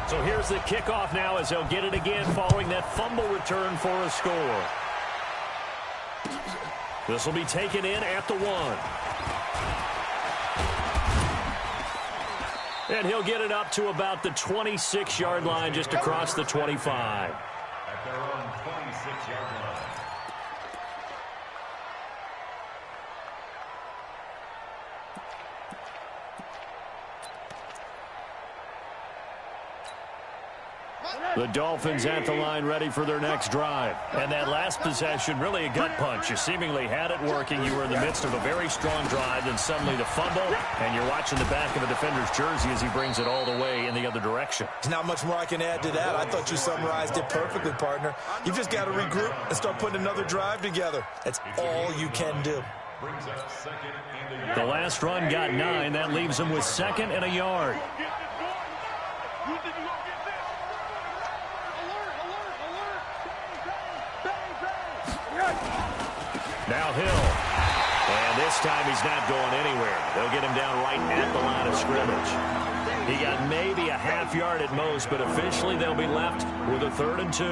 So here's the kickoff now as they'll get it again following that fumble return for a score. This will be taken in at the 1. And he'll get it up to about the 26-yard line, just across the 25. At their own 26-yard line. The Dolphins at the line ready for their next drive. And that last possession, really a gut punch. You seemingly had it working. You were in the midst of a very strong drive, then suddenly the fumble, and you're watching the back of a defender's jersey as he brings it all the way in the other direction. There's not much more I can add to that. I thought you summarized it perfectly, partner. You've just got to regroup and start putting another drive together. That's all you can do. The last run got 9. That leaves him with 2nd and a yard. Now Hill. And this time he's not going anywhere. They'll get him down right at the line of scrimmage. He got maybe a half yard at most, but officially they'll be left with a 3rd and 2.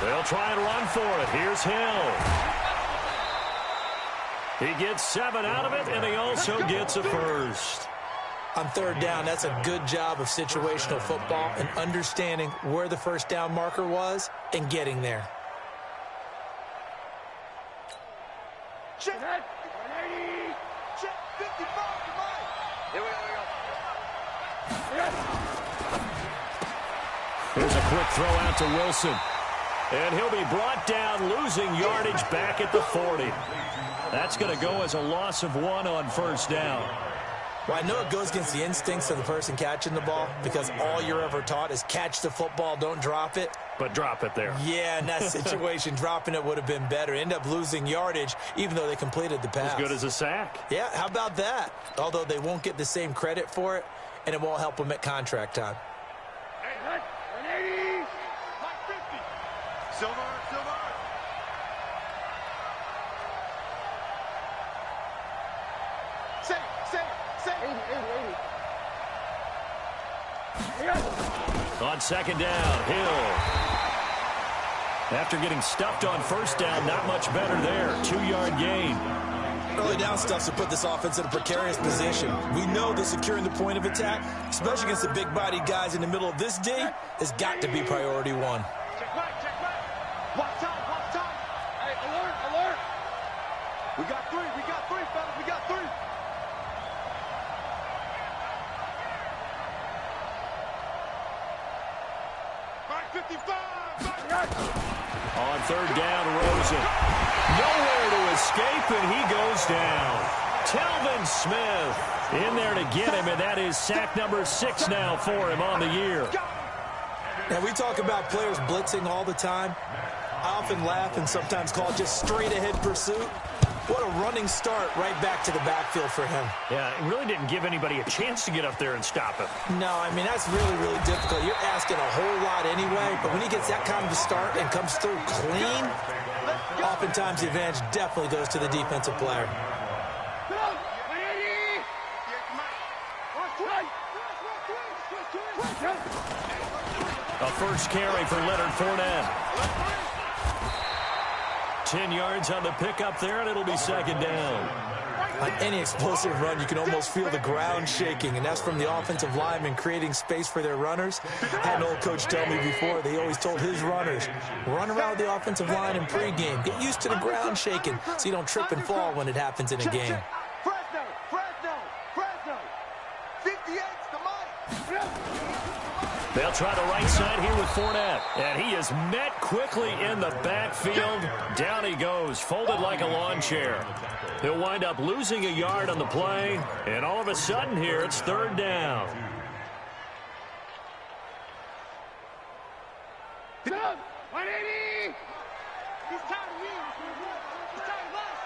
They'll try and run for it. Here's Hill. He gets 7 out of it, and he also gets a first. On 3rd down, that's a good job of situational football and understanding where the first down marker was and getting there. Check. 180. Check. 55. Here we go. Here's a quick throw out to Wilson. And he'll be brought down, losing yardage back at the 40. That's going to go as a loss of 1 on 1st down. Well, I know it goes against the instincts of the person catching the ball because all you're ever taught is catch the football, don't drop it. But drop it there. Yeah, in that situation, dropping it would have been better. End up losing yardage, even though they completed the pass. As good as a sack. Yeah, how about that? Although they won't get the same credit for it, and it won't help them at contract time. 180. 50. Silver. On 2nd down, Hill. After getting stuffed on 1st down, not much better there. 2-yard gain. Early down stuff to put this offense in a precarious position. We know that securing the point of attack, especially against the big-bodied guys in the middle of this D, has got to be priority 1. Check back. Watch time. Hey, alert. We got 3, fellas. We got 3. On 3rd down, Rosen. Nowhere to escape, and he goes down. Telvin Smith in there to get him, and that is sack number 6 now for him on the year. Now, we talk about players blitzing all the time. I often laugh and sometimes call it just straight-ahead pursuit. What a running start right back to the backfield for him. Yeah, it really didn't give anybody a chance to get up there and stop him. No, I mean, that's really, really difficult. You're asking a whole lot anyway, but when he gets that kind of a start and comes through clean, oftentimes the advantage definitely goes to the defensive player. A first carry for Leonard Fournette. 10 yards on the pickup there, and it'll be 2nd down. On any explosive run, you can almost feel the ground shaking, and that's from the offensive linemen creating space for their runners. I had an old coach tell me before, they always told his runners, run around the offensive line in pregame. Get used to the ground shaking so you don't trip and fall when it happens in a game. Fresno. 58's the Mike. They'll try the right side here with Fournette. And he is met quickly in the backfield. Down he goes, folded like a lawn chair. He'll wind up losing a yard on the play. And all of a sudden here, it's 3rd down. 180! He's tired of me. He's tired of us.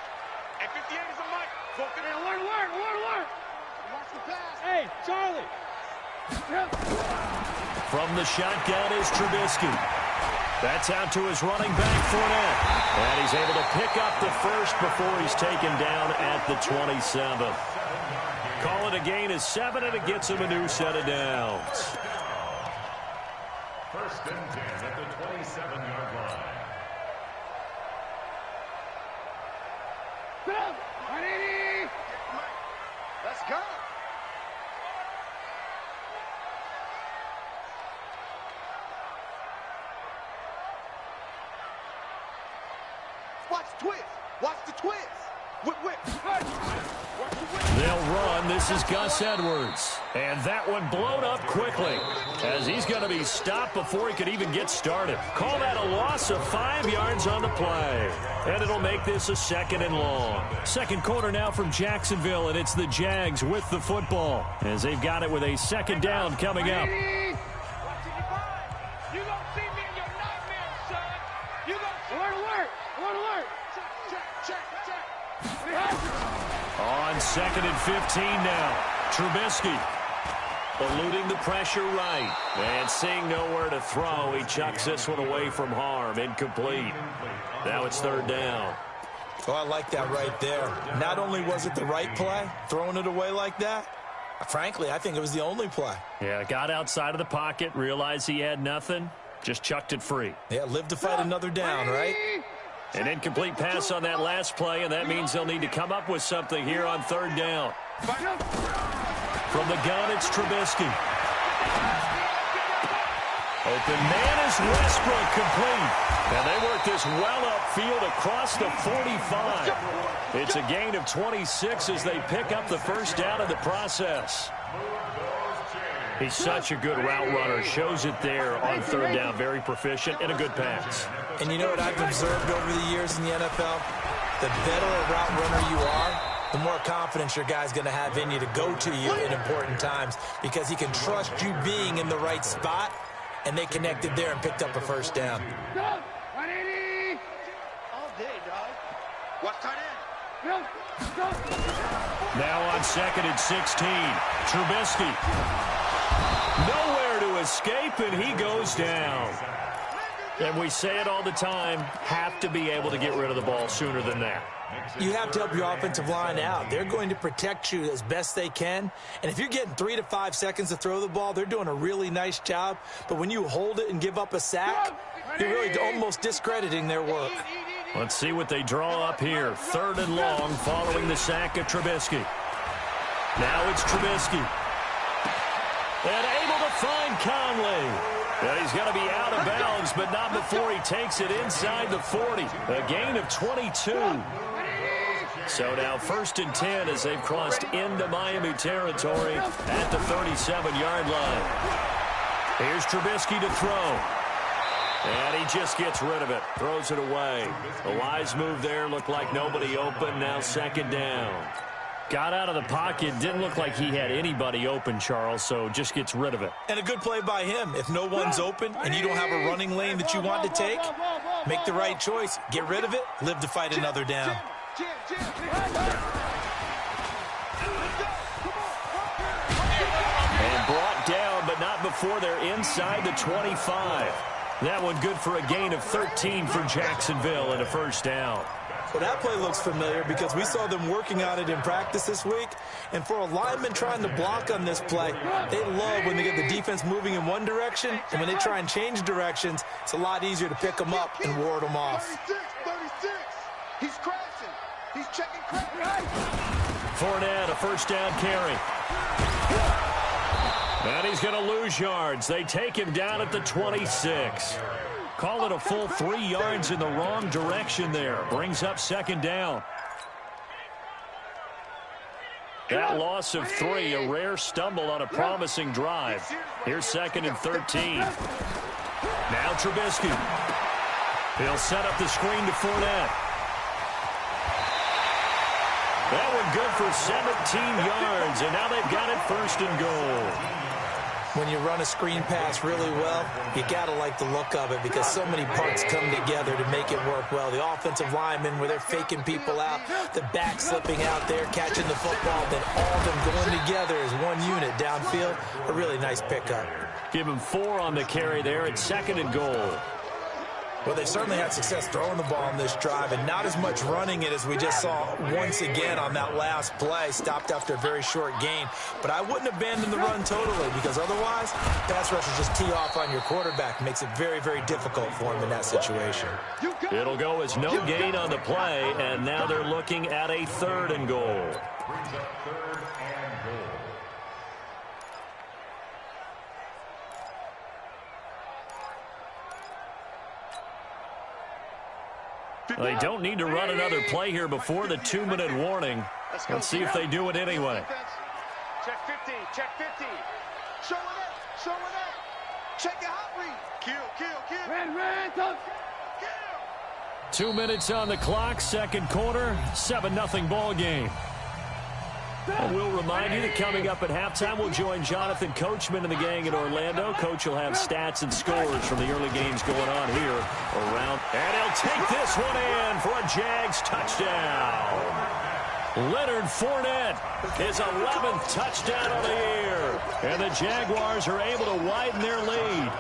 And 58 is a mic. Focus. Hey, alert. Watch the pass. Hey, Charlie. From the shotgun is Trubisky. That's out to his running back, Fournette. And he's able to pick up the first before he's taken down at the 27. Call it a gain of 7, and it gets him a new set of downs. First and 10 at the 27-yard line. Go! 180! Let's go! Watch the twist. Watch the twist. Whip. They'll run. This is Gus Edwards. And that one blown up quickly as he's going to be stopped before he could even get started. Call that a loss of 5 yards on the play. And it'll make this a 2nd and long. Second quarter now from Jacksonville, and it's the Jags with the football as they've got it with a 2nd down coming up. On 2nd and 15 now. Trubisky eluding the pressure right. And seeing nowhere to throw, he chucks this one away from harm. Incomplete. Now it's 3rd down. Oh, I like that right there. Not only was it the right play, throwing it away like that, frankly, I think it was the only play. Yeah, got outside of the pocket, realized he had nothing, just chucked it free. Yeah, live to fight another down, right? An incomplete pass on that last play, and that means they'll need to come up with something here on 3rd down. From the gun, it's Trubisky. Open man is Westbrook, complete. And they work this well upfield across the 45. It's a gain of 26 as they pick up the 1st down in the process. He's such a good route runner. Shows it there on 3rd down. Very proficient and a good pass. And you know what I've observed over the years in the NFL? The better a route runner you are, the more confidence your guy's going to have in you to go to you in important times because he can trust you being in the right spot, and they connected there and picked up a 1st down. 180! All day, dog. Watch tight end. Now on 2nd and 16, Trubisky. Nowhere to escape, and he goes down. And we say it all the time, have to be able to get rid of the ball sooner than that. You have to help your offensive line out. They're going to protect you as best they can. And if you're getting 3 to 5 seconds to throw the ball, they're doing a really nice job. But when you hold it and give up a sack, you're really almost discrediting their work. Let's see what they draw up here. 3rd and long following the sack of Trubisky. Now it's Trubisky. And able to find Conley. And he's going to be out of bounds, but not before he takes it inside the 40. A gain of 22. So now 1st and 10 as they've crossed into Miami territory at the 37-yard line. Here's Trubisky to throw. And he just gets rid of it. Throws it away. The wise move there. Looked like nobody open. Now 2nd down. Got out of the pocket. Didn't look like he had anybody open, Charles, so just gets rid of it. And a good play by him. If no one's open and you don't have a running lane that you want to take, make the right choice. Get rid of it. Live to fight another down. And brought down, but not before they're inside the 25. That one good for a gain of 13 for Jacksonville and a 1st down. Well, that play looks familiar because we saw them working on it in practice this week. And for a lineman trying to block on this play, they love when they get the defense moving in one direction. And when they try and change directions, it's a lot easier to pick them up and ward them off. 36. He's crashing. He's checking crash. Fournette, a 1st down carry. And he's going to lose yards. They take him down at the 26. Call it a full 3 yards in the wrong direction there. Brings up 2nd down. That loss of 3, a rare stumble on a promising drive. Here's 2nd and 13. Now Trubisky. He'll set up the screen to Fournette. That one good for 17 yards, and now they've got it 1st and goal. When you run a screen pass really well, you got to like the look of it because so many parts come together to make it work well. The offensive linemen, where they're faking people out, the back slipping out there, catching the football, then all of them going together as one unit downfield. A really nice pickup. Give him 4 on the carry there at 2nd and goal. Well, they certainly had success throwing the ball on this drive and not as much running it as we just saw once again on that last play. Stopped after a very short gain. But I wouldn't abandon the run totally because otherwise, pass rushers just tee off on your quarterback. Makes it very, very difficult for him in that situation. It'll go as no gain on the play, and now they're looking at a 3rd and goal. They don't need to run another play here before the 2-minute warning. Let's see if they do it anyway. Check 50, check 50. Show it up, show it up. Check your hot read. Kill. Red, kill. 2 minutes on the clock, 2nd quarter, 7-0 ball game. And we'll remind you that coming up at halftime, we'll join Jonathan Coachman and the gang in Orlando. Coach will have stats and scores from the early games going on here around. And he'll take this one in for a Jags touchdown. Leonard Fournette, his 11th touchdown of the year. And the Jaguars are able to widen their lead.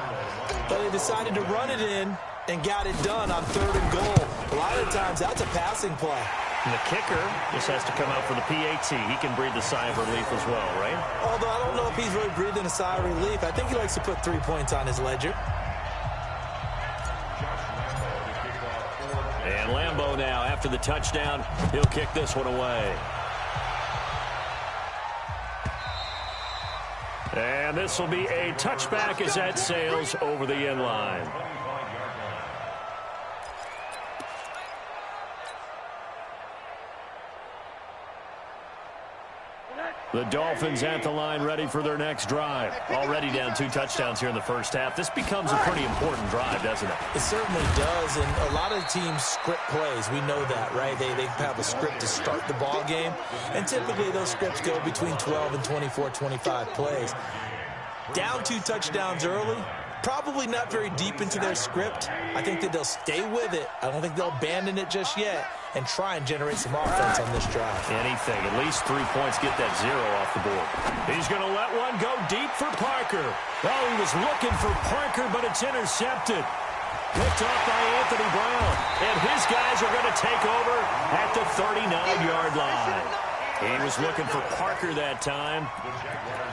But they decided to run it in and got it done on 3rd and goal. A lot of times, that's a passing play. And the kicker just has to come out for the PAT. He can breathe the sigh of relief as well, right? Although I don't know if he's really breathing a sigh of relief. I think he likes to put 3 points on his ledger. And Lambeau now, after the touchdown, he'll kick this one away. And this will be a touchback as that sails over the end line. The Dolphins at the line ready for their next drive. Already down 2 touchdowns here in the first half. This becomes a pretty important drive, doesn't it? It certainly does, and a lot of teams script plays. We know that, right? They have a script to start the ball game, and typically those scripts go between 12 and 24, 25 plays. Down 2 touchdowns early, probably not very deep into their script. I think that they'll stay with it. I don't think they'll abandon it just yet and try and generate some offense on this drive. Anything. At least 3 points. Get that 0 off the board. He's going to let one go deep for Parker. Oh, he was looking for Parker, but it's intercepted. Picked off by Anthony Brown. And his guys are going to take over at the 39-yard line. He was looking for Parker that time.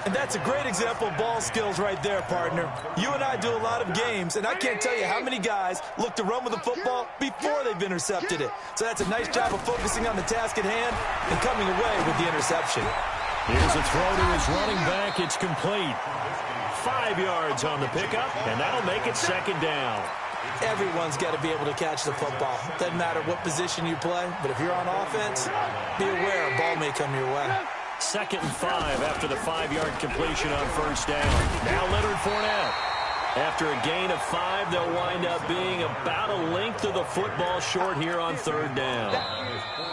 And that's a great example of ball skills right there, partner. You and I do a lot of games, and I can't tell you how many guys look to run with the football before they've intercepted it. So that's a nice job of focusing on the task at hand and coming away with the interception. Here's a throw to his running back. It's complete. 5 yards on the pickup, and that'll make it 2nd down. Everyone's got to be able to catch the football. Doesn't matter what position you play, but if you're on offense, be aware a ball may come your way. 2nd and 5 after the 5-yard completion on 1st down. Now Leonard Fournette. After a gain of 5, they'll wind up being about a length of the football short here on 3rd down.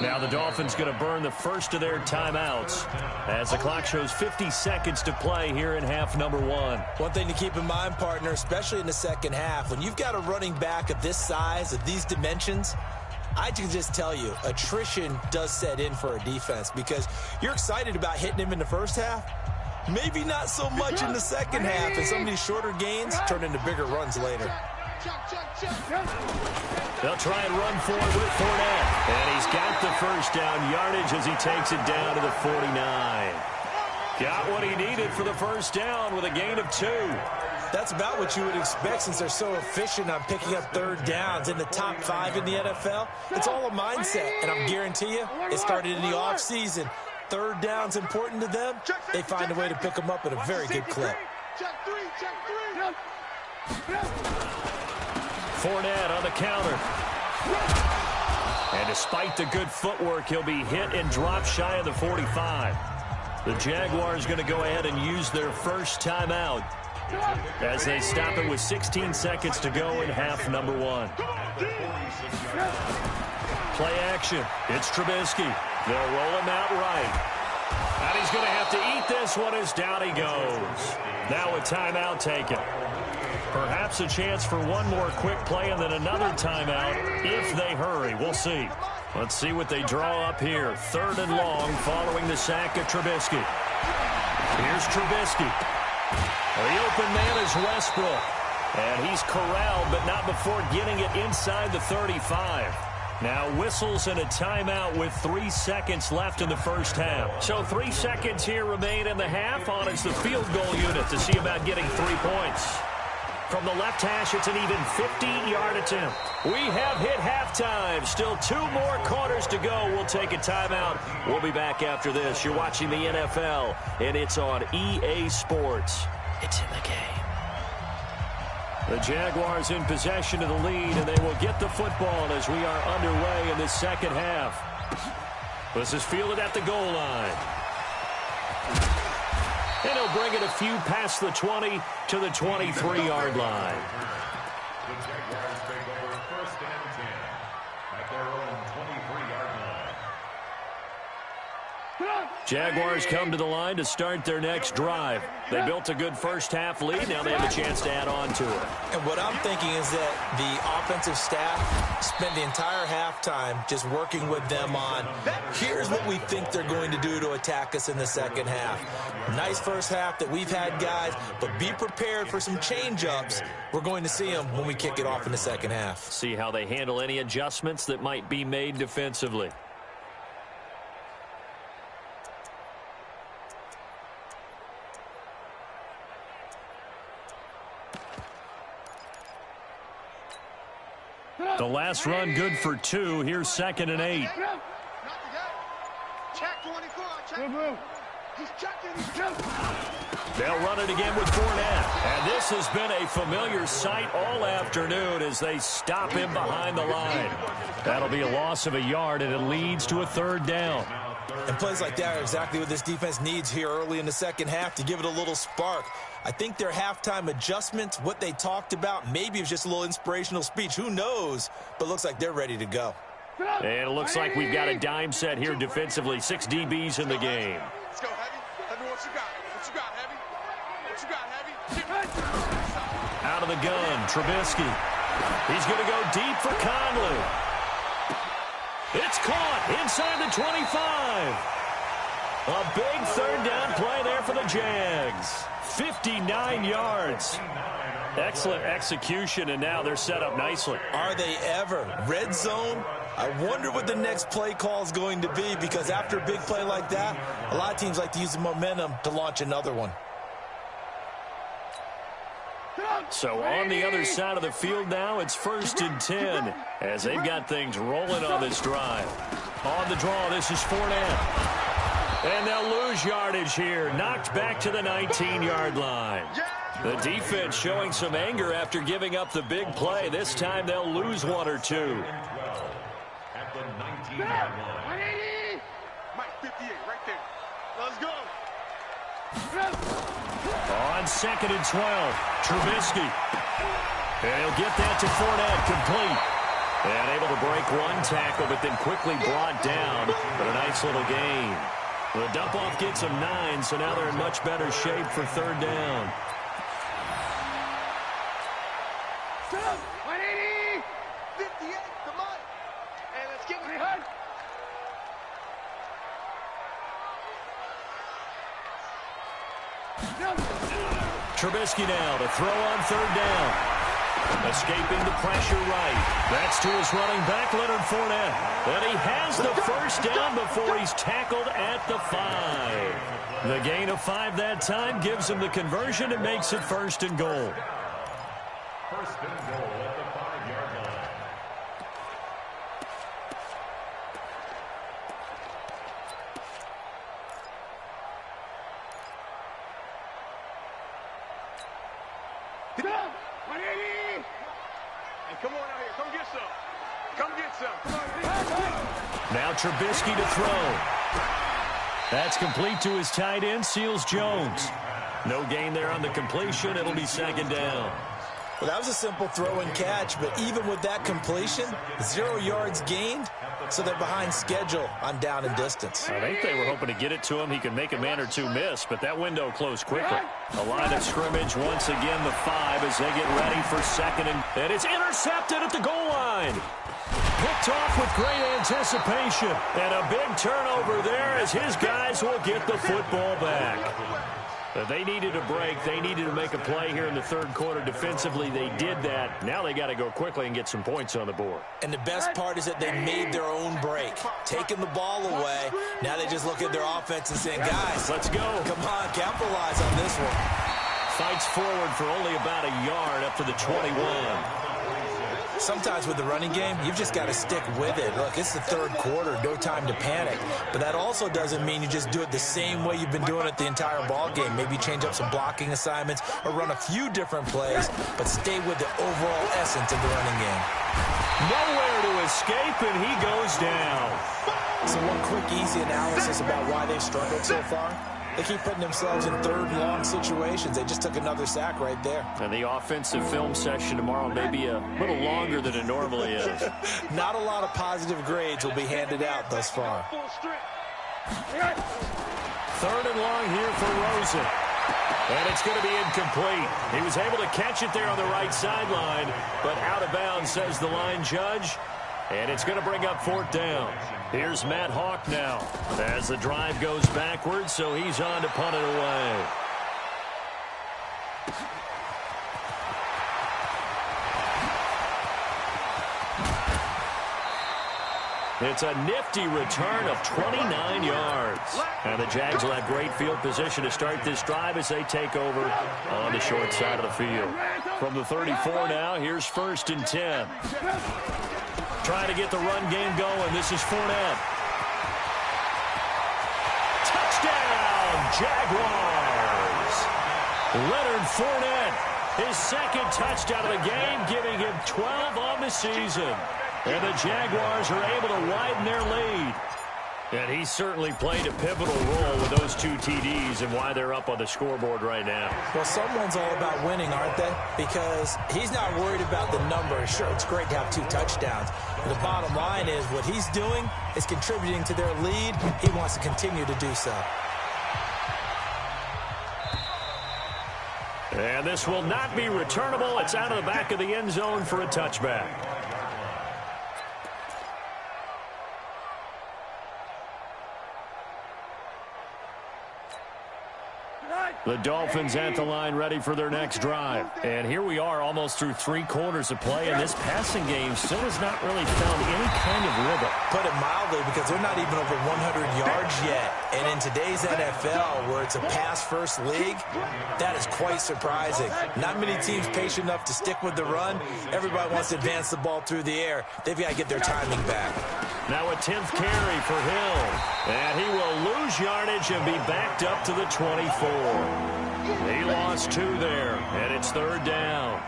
Now the Dolphins going to burn the first of their timeouts as the clock shows 50 seconds to play here in half number 1. One thing to keep in mind, partner, especially in the second half, when you've got a running back of this size, of these dimensions, I can just tell you, attrition does set in for a defense because you're excited about hitting him in the first half. Maybe not so much in the second half, and some of these shorter gains turn into bigger runs later. They'll try and run forward with Fournette. And he's got the first down yardage as he takes it down to the 49. Got what he needed for the first down with a gain of 2. That's about what you would expect since they're so efficient on picking up 3rd downs in the top 5 in the NFL. It's all a mindset, and I'm guarantee you it started in the offseason. 3rd down's important to them. They find a way to pick them up at a very good clip. Fournette on the counter. And despite the good footwork, he'll be hit and dropped shy of the 45. The Jaguars going to go ahead and use their first timeout as they stop it with 16 seconds to go in half number 1. Play action. It's Trubisky. They'll roll him out right. And he's going to have to eat this one as down he goes. Now a timeout taken. Perhaps a chance for one more quick play and then another timeout if they hurry. We'll see. Let's see what they draw up here. 3rd and long following the sack of Trubisky. Here's Trubisky. The open man is Westbrook. And he's corralled, but not before getting it inside the 35. Now whistles and a timeout with 3 seconds left in the first half. So 3 seconds here remain in the half on as the field goal unit to see about getting 3 points. From the left hash, it's an even 15-yard attempt. We have hit halftime. Still 2 more quarters to go. We'll take a timeout. We'll be back after this. You're watching the NFL, and it's on EA Sports. It's in the game. The Jaguars in possession of the lead, and they will get the football as we are underway in the second half. This is fielded at the goal line. And he'll bring it a few past the 20 to the 23-yard line. The Jaguars take over 1st and 10 at their own 23-yard line. Jaguars come to the line to start their next drive. They built a good first half lead. Now they have a chance to add on to it. And what I'm thinking is that the offensive staff spent the entire halftime just working with them on, here's what we think they're going to do to attack us in the second half. Nice first half that we've had, guys, but be prepared for some change-ups. We're going to see them when we kick it off in the second half. See how they handle any adjustments that might be made defensively. The last run good for 2. Here's 2nd and 8. They'll run it again with Fournette. And this has been a familiar sight all afternoon as they stop him behind the line. That'll be a loss of a yard, and it leads to a 3rd down. And plays like that are exactly what this defense needs here early in the second half to give it a little spark. I think their halftime adjustments, what they talked about, maybe it was just a little inspirational speech. Who knows? But looks like they're ready to go. And it looks like we've got a dime set here defensively. 6 DBs in the game. Let's go, Heavy. Heavy, what you got? What you got, Heavy? What you got, Heavy? Out of the gun, Trubisky. He's going to go deep for Conley. It's caught inside the 25. A big 3rd down play there for the Jags. 59 yards. Excellent execution, and now they're set up nicely. Are they ever? Red zone? I wonder what the next play call is going to be, because after a big play like that, a lot of teams like to use the momentum to launch another one. So on the other side of the field now, it's 1st and 10 as they've got things rolling on this drive. On the draw, this is Fournette. And they'll lose yardage here. Knocked back to the 19-yard line. The defense showing some anger after giving up the big play. This time they'll lose 1 or 2. At the 19-yard line. Mike, 58, right there. Let's go. On 2nd and 12, Trubisky. And he'll get that to Fournette, complete. And able to break 1 tackle, but then quickly brought down. But a nice little gain. The dump-off gets them 9, so now they're in much better shape for 3rd down. 180! 58, come on. Hey, let's get it hard. Trubisky now to throw on 3rd down. Escaping the pressure right. That's to his running back, Leonard Fournette. And he has the 1st down before he's tackled at the 5. The gain of 5 that time gives him the conversion and makes it 1st and goal. 1st and goal at the 5-yard line. Come on out here. Come get some. Come get some. Come on. Now Trubisky to throw. That's complete to his tight end, Seals Jones. No gain there on the completion. It'll be 2nd down. Well, that was a simple throw and catch, but even with that completion, 0 yards gained, so they're behind schedule on down and distance. I think they were hoping to get it to him. He could make a man or two miss, but that window closed quickly. A line of scrimmage, once again the 5 as they get ready for second, and it's intercepted at the goal line. Picked off with great anticipation, and a big turnover there as his guys will get the football back. They needed a break. They needed to make a play here in the third quarter. Defensively, they did that. Now they got to go quickly and get some points on the board. And the best part is that they made their own break, taking the ball away. Now they just look at their offense and saying, guys, let's go. Come on, capitalize on this one. Fights forward for only about a yard up to the 21. Sometimes with the running game, you've just got to stick with it. Look, it's the third quarter, no time to panic. But that also doesn't mean you just do it the same way you've been doing it the entire ball game. Maybe change up some blocking assignments or run a few different plays, but stay with the overall essence of the running game. Nowhere to escape, and he goes down. So one quick, easy analysis about why they've struggled so far. They keep putting themselves in third and long situations. They just took another sack right there. And the offensive film session tomorrow may be a little longer than it normally is. Not a lot of positive grades will be handed out thus far. Third and long here for Rosen. And it's going to be incomplete. He was able to catch it there on the right sideline, but out of bounds, says the line judge. And it's going to bring up fourth down. Here's Matt Hawk now as the drive goes backwards, so he's on to punt it away. It's a nifty return of 29 yards. And the Jags will have great field position to start this drive as they take over on the short side of the field. From the 34 now, here's 1st and 10. Trying to get the run game going. This is Fournette. Touchdown, Jaguars. Leonard Fournette, his second touchdown of the game, giving him 12 on the season. And the Jaguars are able to widen their lead. And he certainly played a pivotal role with those 2 TDs and why they're up on the scoreboard right now. Well, someone's all about winning, aren't they? Because he's not worried about the numbers. Sure, it's great to have 2 touchdowns. But the bottom line is what he's doing is contributing to their lead. He wants to continue to do so. And this will not be returnable. It's out of the back of the end zone for a touchback. The Dolphins at the line ready for their next drive. And here we are almost through 3 quarters of play, and this passing game still has not really found any kind of rhythm. Put it mildly, because they're not even over 100 yards yet. And in today's NFL, where it's a pass-first league, that is quite surprising. Not many teams patient enough to stick with the run. Everybody wants to advance the ball through the air. They've got to get their timing back. Now a 10th carry for Hill. And he will lose yardage and be backed up to the 24. He lost 2 there, and it's 3rd down.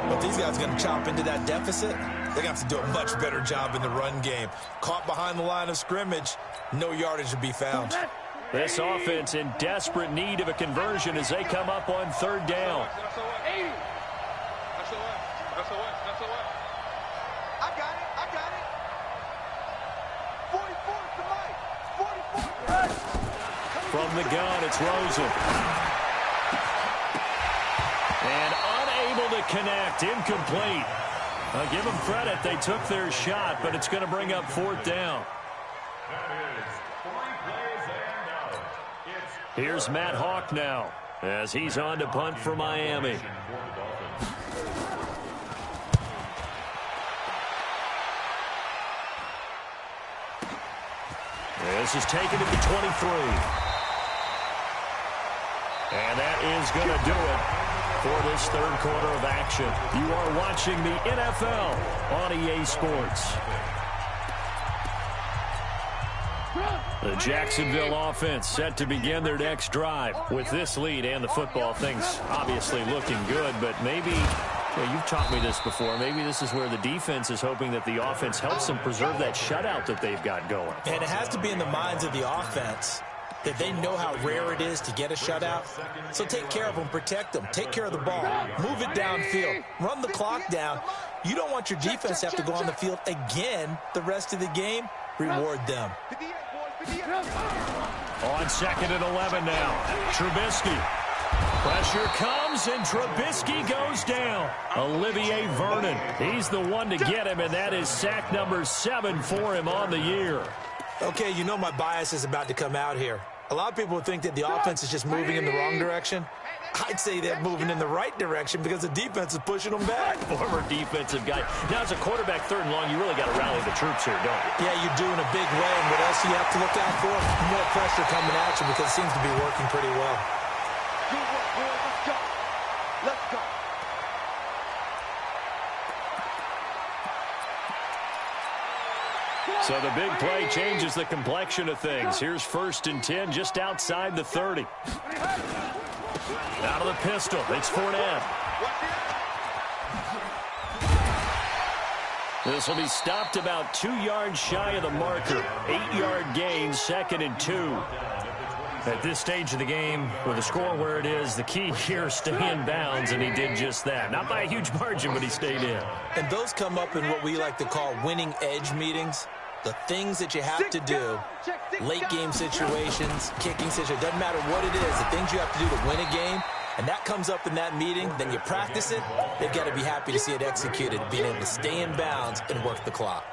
But these guys are going to chop into that deficit. They're going to have to do a much better job in the run game. Caught behind the line of scrimmage, no yardage to be found. This offense in desperate need of a conversion as they come up on 3rd down. I got it. 44 to Mike. 44. From the gun, it's Rosen. And unable to connect, incomplete. I'll give them credit, they took their shot, but it's going to bring up 4th down. Here's Matt Hawk now as he's on to punt for Miami. This is taken to the 23. And that is going to do it for this 3rd quarter of action. You are watching the NFL on EA Sports. The Jacksonville offense set to begin their next drive. With this lead and the football, things obviously looking good, but maybe, you've taught me this before, maybe this is where the defense is hoping that the offense helps them preserve that shutout that they've got going. And it has to be in the minds of the offense that they know how rare it is to get a shutout. So take care of them, protect them, take care of the ball, move it downfield, run the clock down. You don't want your defense to have to go on the field again the rest of the game. Reward them. On 2nd and 11 now. Trubisky. Pressure comes, and Trubisky goes down. Olivier Vernon. He's the one to get him, and that is sack number 7 for him on the year. Okay, you know my bias is about to come out here. A lot of people think that the offense is just moving in the wrong direction. I'd say they're moving in the right direction because the defense is pushing them back. Former defensive guy. Now, as a quarterback, 3rd and long, you really got to rally the troops here, don't you? Yeah, you do in a big way. And what else do you have to look out for? More pressure coming at you because it seems to be working pretty well. Good work, boys. Let's go. Let's go. So the big play changes the complexion of things. Here's 1st and 10 just outside the 30. Out of the pistol, it's Fournette. This will be stopped about 2 yards shy of the marker. 8-yard gain, 2nd and 2. At this stage of the game, with the score where it is, the key here is stay in bounds, and he did just that. Not by a huge margin, but he stayed in. And those come up in what we like to call winning edge meetings. The things that you have to do, late game situations, kicking situations, doesn't matter what it is, the things you have to do to win a game, and that comes up in that meeting, then you practice it, they've got to be happy to see it executed, being able to stay in bounds and work the clock.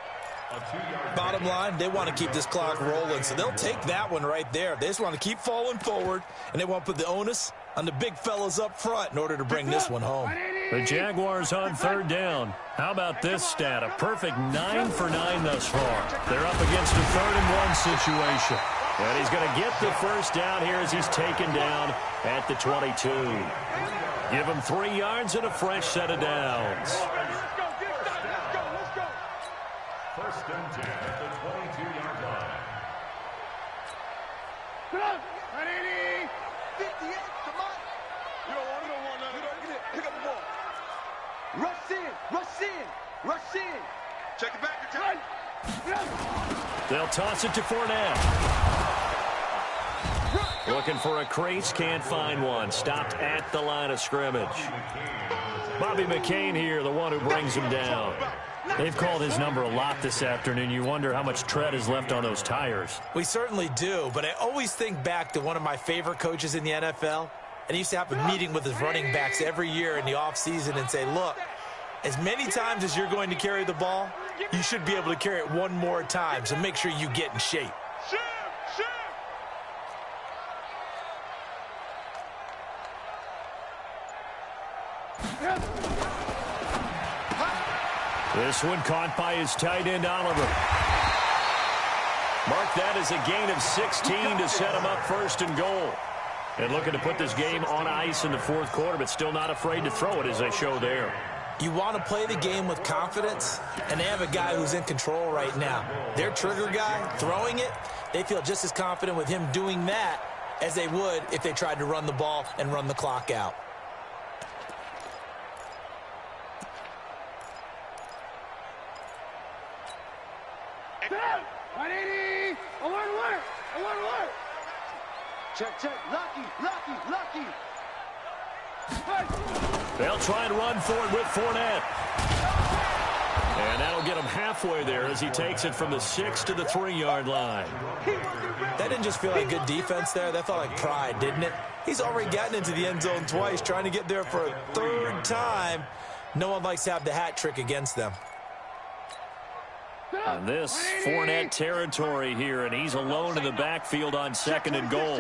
Bottom line, they want to keep this clock rolling, so they'll take that one right there. They just want to keep falling forward, and they want to put the onus on the big fellas up front in order to bring this one home. The Jaguars on 3rd down. How about this stat? A perfect 9 for 9 thus far. They're up against a 3rd and 1 situation. And he's going to get the first down here as he's taken down at the 22. Give him 3 yards and a fresh set of downs. First and 10 at the 22-yard line. Come on. 58, come on. You don't want none. Get it. Pick up the ball. Rush in. Check it back. They'll toss it to Fournette. Looking for a crease, can't find one. Stopped at the line of scrimmage. Bobby McCain here, the one who brings him down. They've called his number a lot this afternoon. You wonder how much tread is left on those tires. We certainly do, but I always think back to one of my favorite coaches in the NFL, and he used to have a meeting with his running backs every year in the offseason and say, look, as many times as you're going to carry the ball, you should be able to carry it one more time, so make sure you get in shape. This one caught by his tight end, Oliver. Mark that as a gain of 16 to set him up 1st and goal. And looking to put this game on ice in the 4th quarter, but still not afraid to throw it as they show there. You want to play the game with confidence, and they have a guy who's in control right now. Their trigger guy, throwing it, they feel just as confident with him doing that as they would if they tried to run the ball and run the clock out. Check. Lucky. They'll try and run for it with Fournette. And that'll get him halfway there as he takes it from the 6 to the 3-yard line. That didn't just feel like good defense there. That felt like pride, didn't it? He's already gotten into the end zone twice, trying to get there for a 3rd time. No one likes to have the hat trick against them. And this Fournette territory here, and he's alone in the backfield on 2nd and goal.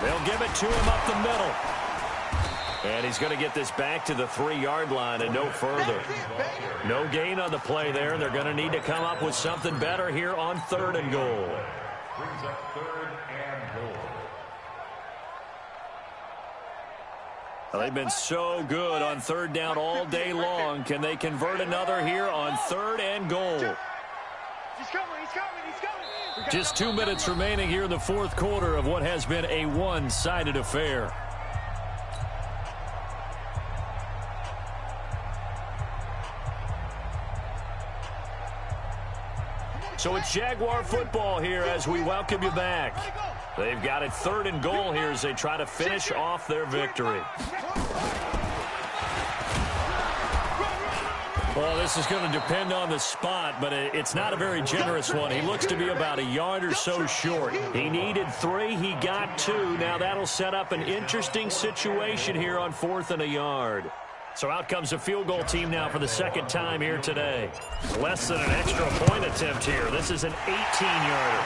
They'll give it to him up the middle. And he's going to get this back to the 3-yard line and no further. No gain on the play there. They're going to need to come up with something better here on 3rd and goal. Brings up 3rd and goal. Well, they've been so good on 3rd down all day long. Can they convert another here on 3rd and goal? He's coming. Just 2 minutes remaining here in the 4th quarter of what has been a one-sided affair. So it's Jaguar football here as we welcome you back. They've got it 3rd and goal here as they try to finish off their victory. Well, this is going to depend on the spot, but it's not a very generous one. He looks to be about a yard or so short. He needed 3. He got 2. Now that'll set up an interesting situation here on 4th and a yard. So out comes a field goal team now for the 2nd time here today. Less than an extra point attempt here. This is an 18-yarder.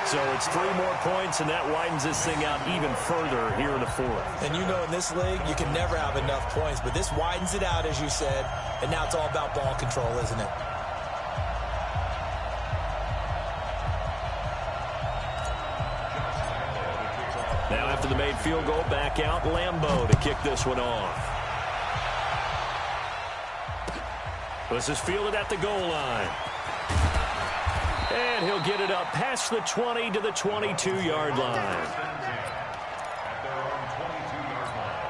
So it's 3 more points, and that widens this thing out even further here in the 4th. And you know in this league, you can never have enough points, but this widens it out, as you said, and now it's all about ball control, isn't it? Now after the made field goal, back out Lambeau to kick this one off. This is fielded at the goal line. And he'll get it up past the 20 to the 22-yard line. At their own 22-yard line.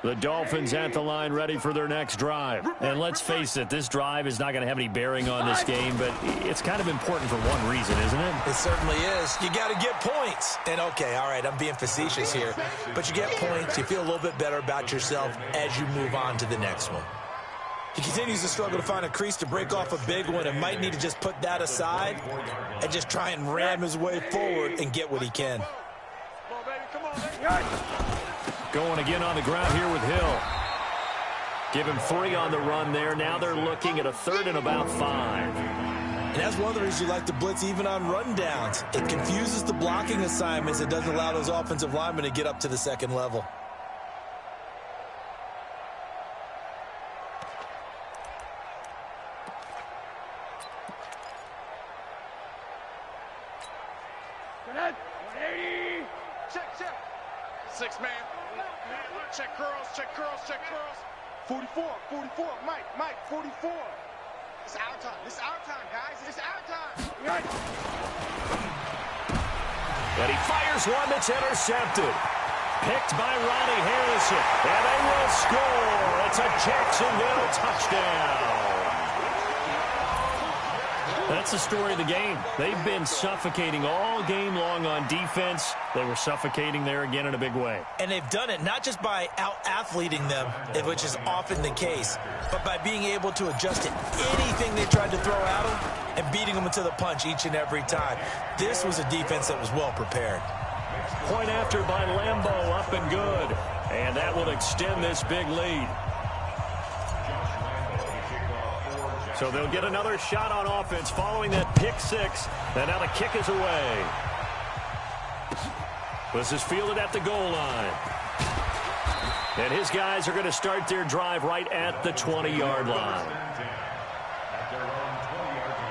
The Dolphins at the line ready for their next drive. And let's face it, this drive is not going to have any bearing on this game, but it's kind of important for one reason, isn't it? It certainly is. You got to get points. And, okay, all right, I'm being facetious here. But you get points, you feel a little bit better about yourself as you move on to the next one. He continues to struggle to find a crease to break off a big one and might need to just put that aside and just try and ram his way forward and get what he can. Come on, baby. Come on, baby. Going again on the ground here with Hill. Give him 3 on the run there. Now they're looking at a 3rd and about 5. And that's one of the reasons you like to blitz even on rundowns. It confuses the blocking assignments. It doesn't allow those offensive linemen to get up to the 2nd level. Check. 6 man. Check curls. 44, Mike, 44. It's our time, guys. It's our time. And he fires one that's intercepted. Picked by Ronnie Harrison. And they will score. It's a Jacksonville touchdown. That's the story of the game. They've been suffocating all game long on defense. They were suffocating there again in a big way. And they've done it not just by out-athleting them, which is often the case, but by being able to adjust to anything they tried to throw at them and beating them into the punch each and every time. This was a defense that was well prepared. Point after by Lambeau, up and good. And that will extend this big lead. So they'll get another shot on offense following that pick 6. And now the kick is away. This is fielded at the goal line. And his guys are going to start their drive right at the 20-yard line. At their own 20-yard line.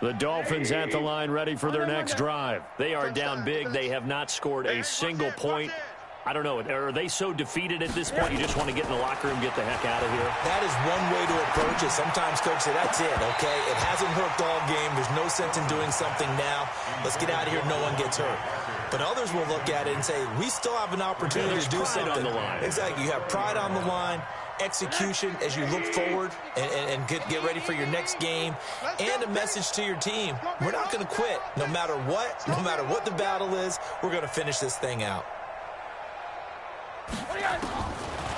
The Dolphins at the line ready for their next drive. They are down big. They have not scored a single point. I don't know. Are they so defeated at this point you just want to get in the locker room and get the heck out of here? That is one way to approach it. Sometimes coach say, that's it, okay? It hasn't worked all game. There's no sense in doing something now. Let's get out of here. No one gets hurt. But others will look at it and say, we still have an opportunity to do something. On the line. Exactly. You have pride on the line, execution as you look forward and get ready for your next game, and a message to your team. We're not going to quit. No matter what the battle is, we're going to finish this thing out.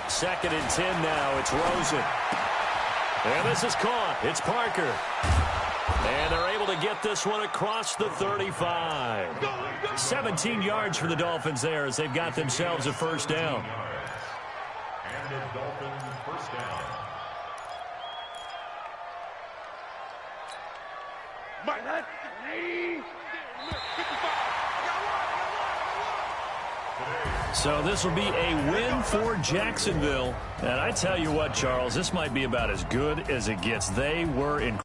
2nd and 10 now. It's Rosen. And this is caught. It's Parker. And they're able to get this one across the 35. 17 yards for the Dolphins there as they've got themselves a first down. And the Dolphins first down. So this will be a win for Jacksonville. And I tell you what, Charles, this might be about as good as it gets. They were incredible.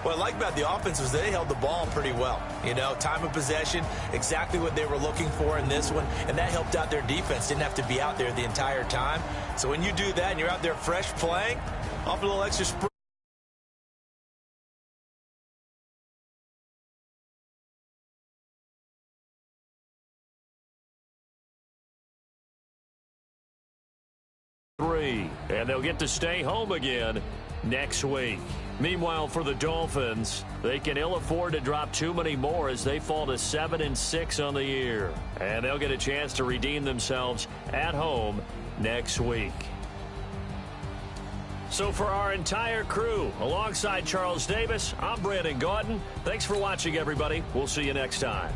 What I like about the offense was they held the ball pretty well. You know, time of possession, exactly what they were looking for in this one, and that helped out their defense. Didn't have to be out there the entire time. So when you do that and you're out there fresh playing, off a little extra sprint. And they'll get to stay home again next week. Meanwhile, for the Dolphins, they can ill afford to drop too many more as they fall to 7-6 on the year. And they'll get a chance to redeem themselves at home next week. So for our entire crew, alongside Charles Davis, I'm Brandon Gaudin. Thanks for watching, everybody. We'll see you next time.